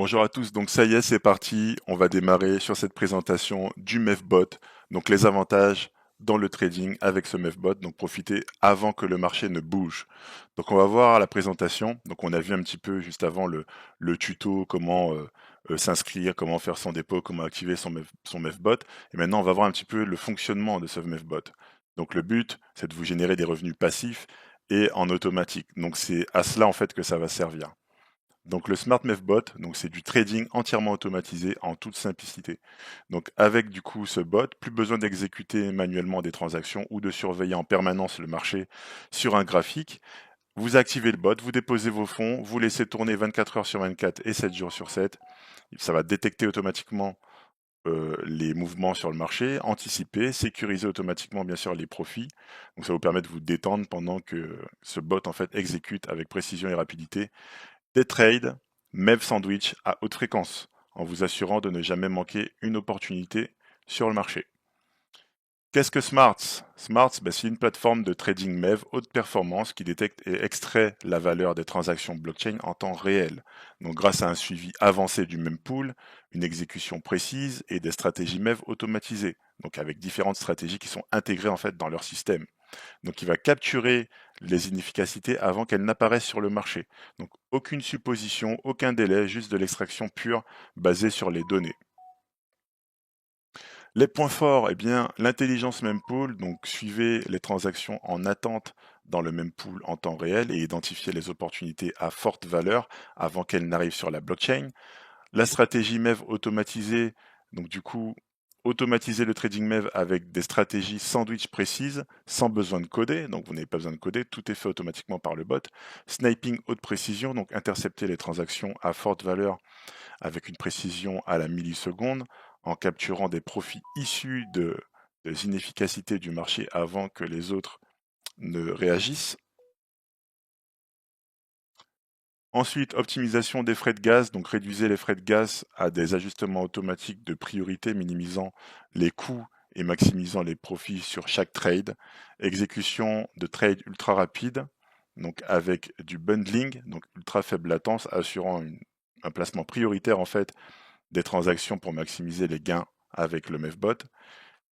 Bonjour à tous, donc ça y est, c'est parti. On va démarrer sur cette présentation du MEVBot. Donc les avantages dans le trading avec ce MEVBot, donc profiter avant que le marché ne bouge. Donc on va voir la présentation. Donc on a vu un petit peu juste avant le tuto, comment s'inscrire, comment faire son dépôt, comment activer son MEVBot. Et maintenant on va voir un petit peu le fonctionnement de ce MEVBot. Donc le but, c'est de vous générer des revenus passifs et en automatique. Donc c'est à cela en fait que ça va servir. Donc le Smart Bot, donc c'est du trading entièrement automatisé en toute simplicité. Donc avec du coup ce bot, plus besoin d'exécuter manuellement des transactions ou de surveiller en permanence le marché sur un graphique. Vous activez le bot, vous déposez vos fonds, vous laissez tourner 24 heures sur 24 et 7 jours sur 7. Ça va détecter automatiquement les mouvements sur le marché, anticiper, sécuriser automatiquement bien sûr les profits. Donc ça vous permet de vous détendre pendant que ce bot en fait exécute avec précision et rapidité des trades, MEV sandwich à haute fréquence, en vous assurant de ne jamais manquer une opportunité sur le marché. Qu'est-ce que Smarts? Smarts, c'est une plateforme de trading MEV haute performance qui détecte et extrait la valeur des transactions blockchain en temps réel. Donc grâce à un suivi avancé du mempool, une exécution précise et des stratégies MEV automatisées. Donc avec différentes stratégies qui sont intégrées en fait dans leur système. Donc il va capturer les inefficacités avant qu'elles n'apparaissent sur le marché. Donc aucune supposition, aucun délai, juste de l'extraction pure basée sur les données. Les points forts, eh bien l'intelligence mempool, donc suivez les transactions en attente dans le mempool en temps réel et identifiez les opportunités à forte valeur avant qu'elles n'arrivent sur la blockchain. La stratégie MEV automatisée, donc du coup, automatiser le trading MEV avec des stratégies sandwich précises, sans besoin de coder, donc vous n'avez pas besoin de coder, tout est fait automatiquement par le bot. Sniping haute précision, donc intercepter les transactions à forte valeur avec une précision à la milliseconde, en capturant des profits issus des inefficacités du marché avant que les autres ne réagissent. Ensuite, optimisation des frais de gaz, donc réduisez les frais de gaz à des ajustements automatiques de priorité, minimisant les coûts et maximisant les profits sur chaque trade. Exécution de trades ultra rapides, donc avec du bundling, donc ultra faible latence, assurant un placement prioritaire en fait des transactions pour maximiser les gains avec le MEVBot.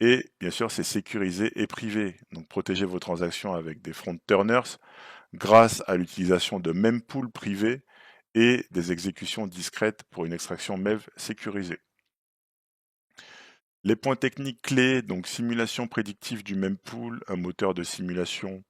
Et bien sûr, c'est sécurisé et privé, donc protégez vos transactions avec des front turners grâce à l'utilisation de mempools privés et des exécutions discrètes pour une extraction MEV sécurisée. Les points techniques clés, donc simulation prédictive du mempool, un moteur de simulation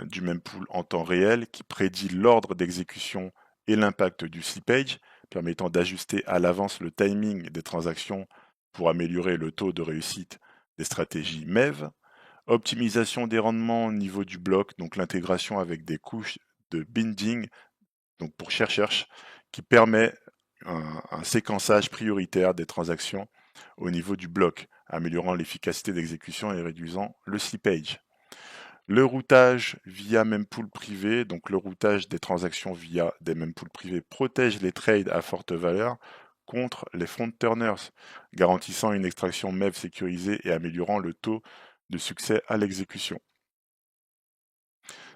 du mempool en temps réel qui prédit l'ordre d'exécution et l'impact du slippage, permettant d'ajuster à l'avance le timing des transactions pour améliorer le taux de réussite des stratégies MEV. Optimisation des rendements au niveau du bloc, donc l'intégration avec des couches de binding, donc pour cherche, qui permet un séquençage prioritaire des transactions au niveau du bloc, améliorant l'efficacité d'exécution et réduisant le slippage. Le routage via mempool privé, donc le routage des transactions via des mempools privés protège les trades à forte valeur contre les front turners, garantissant une extraction MEV sécurisée et améliorant le taux de succès à l'exécution.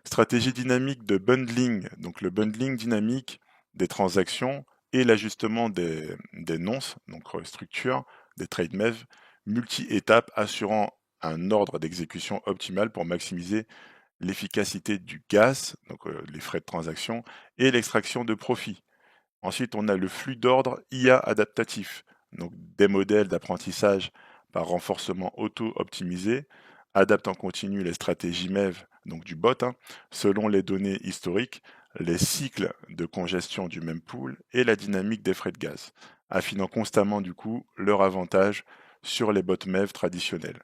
Stratégie dynamique de bundling, donc le bundling dynamique des transactions et l'ajustement des nonces, donc structure, des trade MEV, multi-étapes assurant un ordre d'exécution optimal pour maximiser l'efficacité du gas, donc les frais de transaction, et l'extraction de profit. Ensuite, on a le flux d'ordre IA adaptatif, donc des modèles d'apprentissage par renforcement auto-optimisé, adaptent en continu les stratégies MEV, donc du bot, selon les données historiques, les cycles de congestion du même pool et la dynamique des frais de gaz, affinant constamment du coup leur avantage sur les bots MEV traditionnels.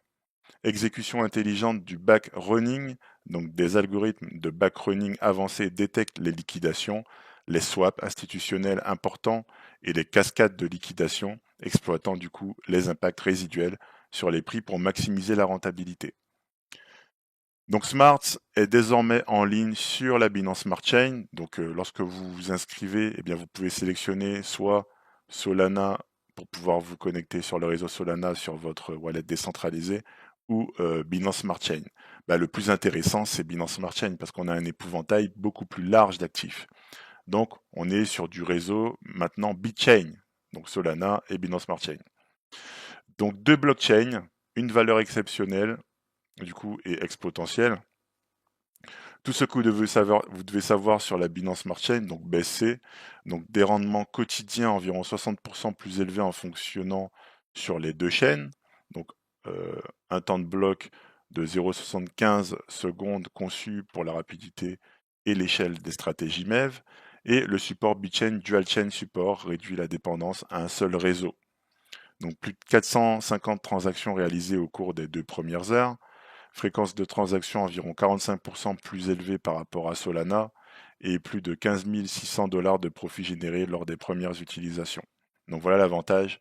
Exécution intelligente du back-running, donc des algorithmes de back-running avancés détectent les liquidations, les swaps institutionnels importants et les cascades de liquidation, exploitant du coup les impacts résiduels sur les prix pour maximiser la rentabilité. Donc Smarts est désormais en ligne sur la Binance Smart Chain. Donc lorsque vous vous inscrivez, eh bien, vous pouvez sélectionner soit Solana pour pouvoir vous connecter sur le réseau Solana sur votre wallet décentralisé ou Binance Smart Chain. Le plus intéressant, c'est Binance Smart Chain parce qu'on a un épouvantail beaucoup plus large d'actifs. Donc, on est sur du réseau maintenant BitChain, donc Solana et Binance Smart Chain. Donc, deux blockchains, une valeur exceptionnelle, du coup, et exponentielle. Tout ce que vous devez savoir sur la Binance Smart Chain, donc BSC, donc des rendements quotidiens environ 60% plus élevés en fonctionnant sur les deux chaînes, donc euh, un temps de bloc de 0,75 secondes conçu pour la rapidité et l'échelle des stratégies MEV, et le support BitChain Dual Chain Support réduit la dépendance à un seul réseau. Donc plus de 450 transactions réalisées au cours des 2 premières heures, fréquence de transaction environ 45% plus élevée par rapport à Solana et plus de 15 600 $ de profit généré lors des premières utilisations. Donc voilà l'avantage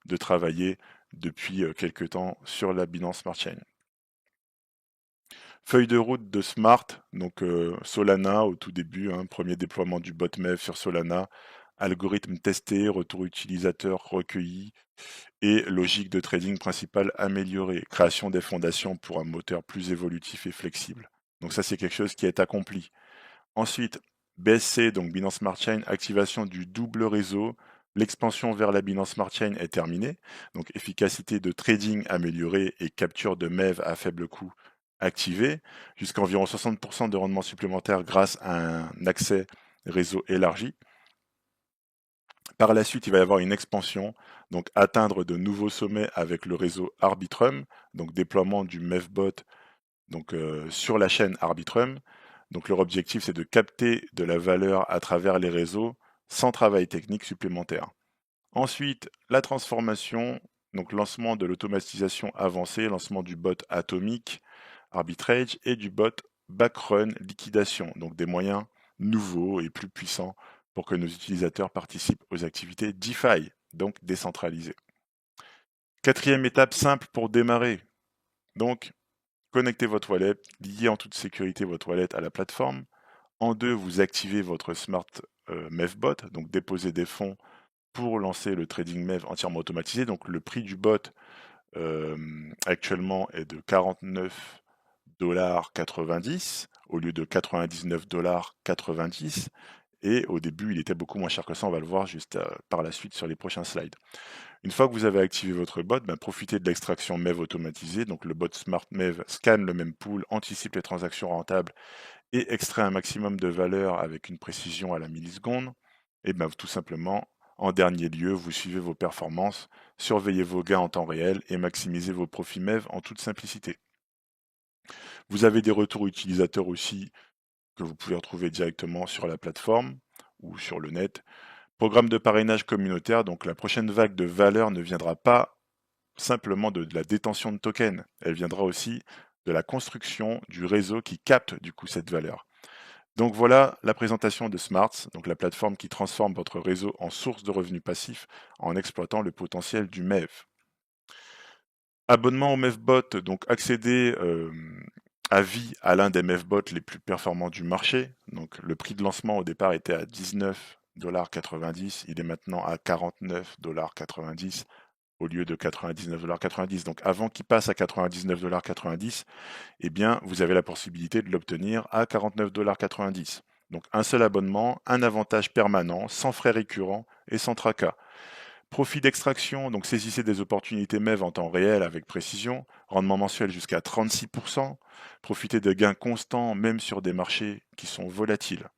de travailler depuis quelques temps sur la Binance Smart Chain. Feuille de route de Smart, donc Solana au tout début, premier déploiement du botmev sur Solana, algorithme testé, retour utilisateur recueilli, et logique de trading principale améliorée, création des fondations pour un moteur plus évolutif et flexible. Donc ça, c'est quelque chose qui est accompli. Ensuite, BSC, donc Binance Smart Chain, activation du double réseau. L'expansion vers la Binance Smart Chain est terminée. Donc efficacité de trading améliorée et capture de MEV à faible coût activée, jusqu'à environ 60% de rendement supplémentaire grâce à un accès réseau élargi. Par la suite, il va y avoir une expansion, donc atteindre de nouveaux sommets avec le réseau Arbitrum, donc déploiement du MEVBot donc, sur la chaîne Arbitrum. Donc leur objectif, c'est de capter de la valeur à travers les réseaux sans travail technique supplémentaire. Ensuite, la transformation, donc lancement de l'automatisation avancée, lancement du bot atomique, arbitrage, et du bot backrun liquidation, donc des moyens nouveaux et plus puissants pour que nos utilisateurs participent aux activités DeFi, donc décentralisées. Quatrième étape simple pour démarrer. Donc, connectez votre wallet, liez en toute sécurité votre wallet à la plateforme. En deux, vous activez votre Smart MEVBot, donc déposez des fonds pour lancer le trading MEV entièrement automatisé. Donc le prix du bot actuellement est de 49,90 $ au lieu de 99,90 $. Et au début, il était beaucoup moins cher que ça, on va le voir juste par la suite sur les prochains slides. Une fois que vous avez activé votre bot, profitez de l'extraction MEV automatisée. Donc le bot Smart MEV scanne le même pool, anticipe les transactions rentables et extrait un maximum de valeur avec une précision à la milliseconde. Et tout simplement, en dernier lieu, vous suivez vos performances, surveillez vos gains en temps réel et maximisez vos profits MEV en toute simplicité. Vous avez des retours utilisateurs aussi que vous pouvez retrouver directement sur la plateforme ou sur le net. Programme de parrainage communautaire, donc la prochaine vague de valeur ne viendra pas simplement de la détention de tokens, elle viendra aussi de la construction du réseau qui capte du coup cette valeur. Donc voilà la présentation de Smarts, donc la plateforme qui transforme votre réseau en source de revenus passifs en exploitant le potentiel du MEV. Abonnement au MEVBot, donc accéder à vie à l'un des MEVBots les plus performants du marché. Donc le prix de lancement au départ était à 19,90 $, il est maintenant à 49,90 $ au lieu de 99,90 $. Donc avant qu'il passe à 99,90 $, eh bien vous avez la possibilité de l'obtenir à 49,90 $. Donc un seul abonnement, un avantage permanent, sans frais récurrents et sans tracas. Profit d'extraction, donc saisissez des opportunités MEV en temps réel avec précision, rendement mensuel jusqu'à 36%, profitez de gains constants même sur des marchés qui sont volatiles.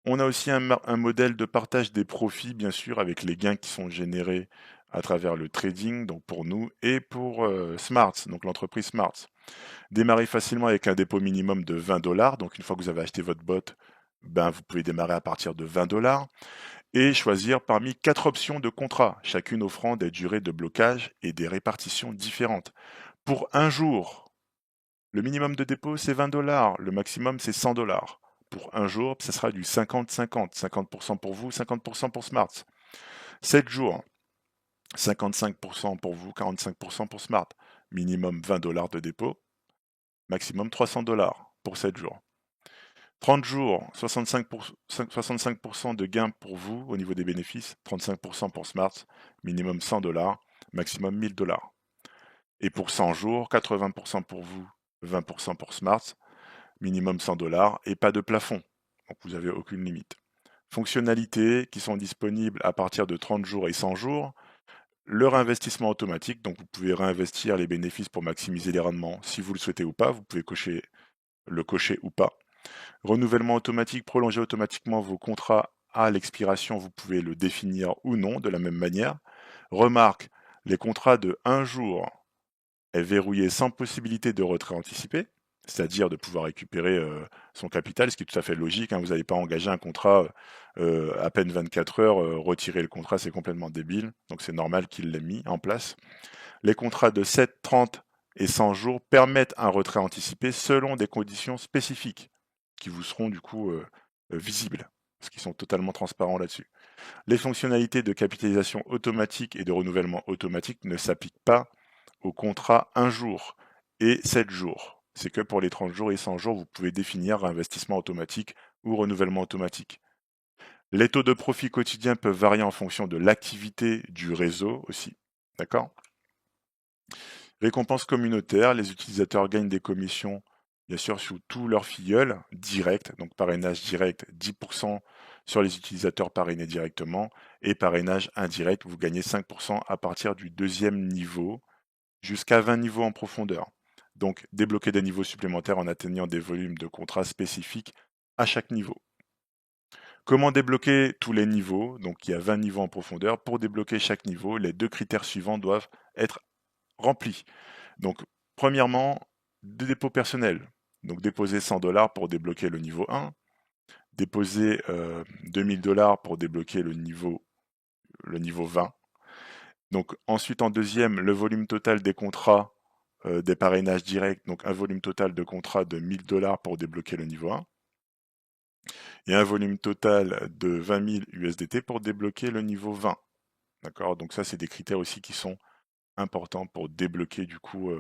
On a aussi un modèle de partage des profits, bien sûr, avec les gains qui sont générés à travers le trading, donc pour nous, et pour Smarts, donc l'entreprise Smarts. Démarrez facilement avec un dépôt minimum de 20 $, donc une fois que vous avez acheté votre bot, vous pouvez démarrer à partir de 20 $, et choisir parmi 4 options de contrat, chacune offrant des durées de blocage et des répartitions différentes. Pour un jour, le minimum de dépôt c'est 20 $, le maximum c'est 100 $. Pour un jour, ce sera du 50-50, 50% pour vous, 50% pour Smart. 7 jours, 55% pour vous, 45% pour Smart. Minimum 20 $ de dépôt, maximum 300 $ pour 7 jours. 30 jours, 65% de gains pour vous au niveau des bénéfices, 35% pour Smart, minimum 100 $, maximum 1000 $. Et pour 100 jours, 80% pour vous, 20% pour Smart, minimum 100 $ et pas de plafond. Donc vous n'avez aucune limite. Fonctionnalités qui sont disponibles à partir de 30 jours et 100 jours. Le réinvestissement automatique, donc vous pouvez réinvestir les bénéfices pour maximiser les rendements si vous le souhaitez ou pas, vous pouvez le cocher ou pas. Renouvellement automatique, prolonger automatiquement vos contrats à l'expiration, vous pouvez le définir ou non de la même manière. Remarque, les contrats de 1 jour est verrouillé sans possibilité de retrait anticipé, c'est-à-dire de pouvoir récupérer son capital, ce qui est tout à fait logique, hein. Vous n'allez pas engager un contrat à peine 24 heures, retirer le contrat, c'est complètement débile, donc c'est normal qu'il l'ait mis en place. Les contrats de 7, 30 et 100 jours permettent un retrait anticipé selon des conditions spécifiques qui vous seront du coup visibles, parce qu'ils sont totalement transparents là-dessus. Les fonctionnalités de capitalisation automatique et de renouvellement automatique ne s'appliquent pas aux contrats 1 jour et 7 jours. C'est que pour les 30 jours et 100 jours, vous pouvez définir investissement automatique ou renouvellement automatique. Les taux de profit quotidiens peuvent varier en fonction de l'activité du réseau aussi. D'accord ? Récompenses communautaires, les utilisateurs gagnent des commissions, bien sûr, sur tous leurs filleuls directs, donc parrainage direct, 10% sur les utilisateurs parrainés directement, et parrainage indirect, vous gagnez 5% à partir du 2e niveau, jusqu'à 20 niveaux en profondeur. Donc, débloquer des niveaux supplémentaires en atteignant des volumes de contrats spécifiques à chaque niveau. Comment débloquer tous les niveaux? Donc, il y a 20 niveaux en profondeur. Pour débloquer chaque niveau, les 2 critères suivants doivent être remplis. Donc, premièrement, des dépôts personnels. Donc, déposer 100 $ pour débloquer le niveau 1, déposer 2000 $ pour débloquer le niveau 20. Donc, ensuite, en deuxième, le volume total des contrats des parrainages directs, donc un volume total de contrats de 1000 $ pour débloquer le niveau 1, et un volume total de 20 000 USDT pour débloquer le niveau 20. D'accord? Donc ça, c'est des critères aussi qui sont importants pour débloquer du coup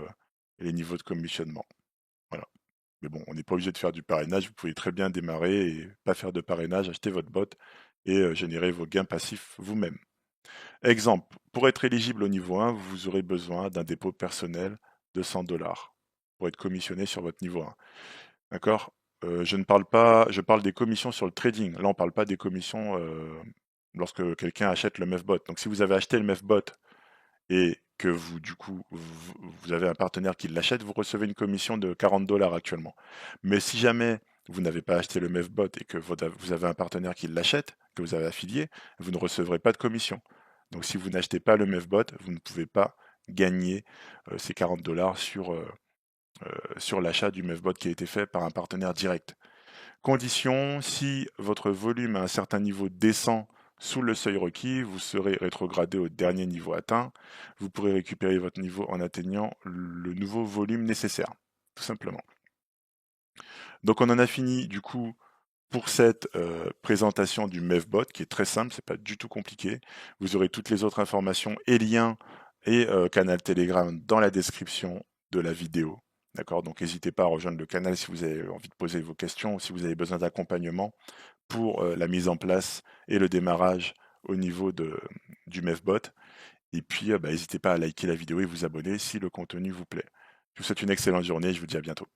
les niveaux de commissionnement. Voilà. Mais bon, on n'est pas obligé de faire du parrainage, vous pouvez très bien démarrer et pas faire de parrainage, acheter votre bot et générer vos gains passifs vous-même. Exemple, pour être éligible au niveau 1, vous aurez besoin d'un dépôt personnel de 100 $ pour être commissionné sur votre niveau 1. D'accord? Je parle des commissions sur le trading. Là, on ne parle pas des commissions lorsque quelqu'un achète le MEFBot. Donc, si vous avez acheté le MEFBot et que vous, du coup, vous avez un partenaire qui l'achète, vous recevez une commission de 40 $ actuellement. Mais si jamais vous n'avez pas acheté le MEFBot et que vous avez un partenaire qui l'achète, que vous avez affilié, vous ne recevrez pas de commission. Donc, si vous n'achetez pas le MEFBot, vous ne pouvez pas gagner ces 40 $ sur l'achat du MEFBot qui a été fait par un partenaire direct. Condition, si votre volume à un certain niveau descend sous le seuil requis, vous serez rétrogradé au dernier niveau atteint. Vous pourrez récupérer votre niveau en atteignant le nouveau volume nécessaire, tout simplement. Donc on en a fini du coup pour cette présentation du MEFBot qui est très simple, c'est pas du tout compliqué. Vous aurez toutes les autres informations et liens et canal Telegram dans la description de la vidéo. D'accord? Donc n'hésitez pas à rejoindre le canal si vous avez envie de poser vos questions, si vous avez besoin d'accompagnement pour la mise en place et le démarrage au niveau du MEFBot. Et puis n'hésitez pas à liker la vidéo et vous abonner si le contenu vous plaît. Je vous souhaite une excellente journée et je vous dis à bientôt.